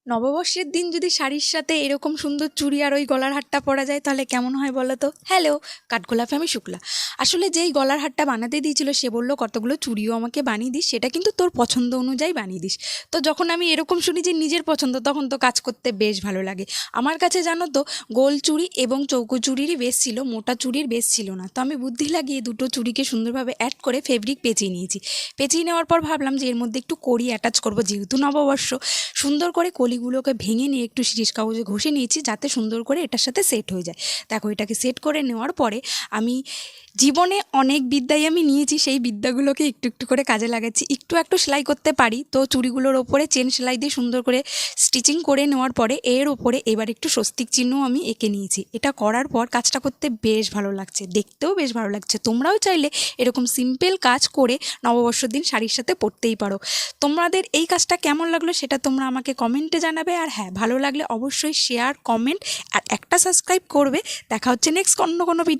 নববর্ষের দিন যদি শাড়ির সাথে এরকম সুন্দর চুড়ি আর ওই গলার হারটা পরা যায় তাহলে কেমন হয় বলো তো। হ্যালো, কাঠগোলাপে আমি শুক্লা। আসলে যেই গলার হারটা বানাতে দিয়েছিল সে বললো কতগুলো চুড়িও আমাকে বানিয়ে দিস, সেটা কিন্তু তোর পছন্দ অনুযায়ী বানিয়ে দিস। তো যখন আমি এরকম শুনি যে নিজের পছন্দ, তখন তো কাজ করতে বেশ ভালো লাগে। আমার কাছে জানো তো গোল চুড়ি এবং চৌকো চুড়িরই বেশ ছিল, মোটা চুড়ির বেশ ছিল না। তো আমি বুদ্ধি লাগিয়ে দুটো চুড়িকে সুন্দরভাবে অ্যাড করে ফেব্রিক পেঁচিয়ে নিয়েছি। পেঁচিয়ে নেওয়ার পর ভাবলাম যে এর মধ্যে একটু কড়ি অ্যাটাচ করবো, যেহেতু নববর্ষ। সুন্দর করে কলিগুলোকে ভেঙে নিয়ে একটু শিরিষ কাগজে ঘষে নিয়েছি যাতে সুন্দর করে এটার সাথে সেট হয়ে যায়। দেখো, এটাকে সেট করে নেওয়ার পরে আমি জীবনে অনেক বিদ্যাই আমি নিয়েছি, সেই বিদ্যাগুলোকে একটু একটু করে কাজে লাগাচ্ছি। একটু সেলাই করতে পারি, তো চুড়িগুলোর ওপরে চেন সেলাই দিয়ে সুন্দর করে স্টিচিং করে নেওয়ার পরে এর ওপরে এবার একটু স্বস্তিক চিহ্ন আমি এঁকে নিয়েছি। এটা করার পর কাজটা করতে বেশ ভালো লাগছে, দেখতেও বেশ ভালো লাগছে। তোমরাও চাইলে এরকম সিম্পল কাজ করে নববর্ষের দিন শাড়ির সাথে পরতেই পারো। তোমাদের এই কাজটা কেমন লাগলো সেটা তোমরা আমাকে কমেন্টে জানাবে। আর হ্যাঁ, ভালো লাগলে অবশ্যই শেয়ার, কমেন্ট আর একটা সাবস্ক্রাইব করবে। দেখা হচ্ছে নেক্সট অন্য কোনো ভিডিও।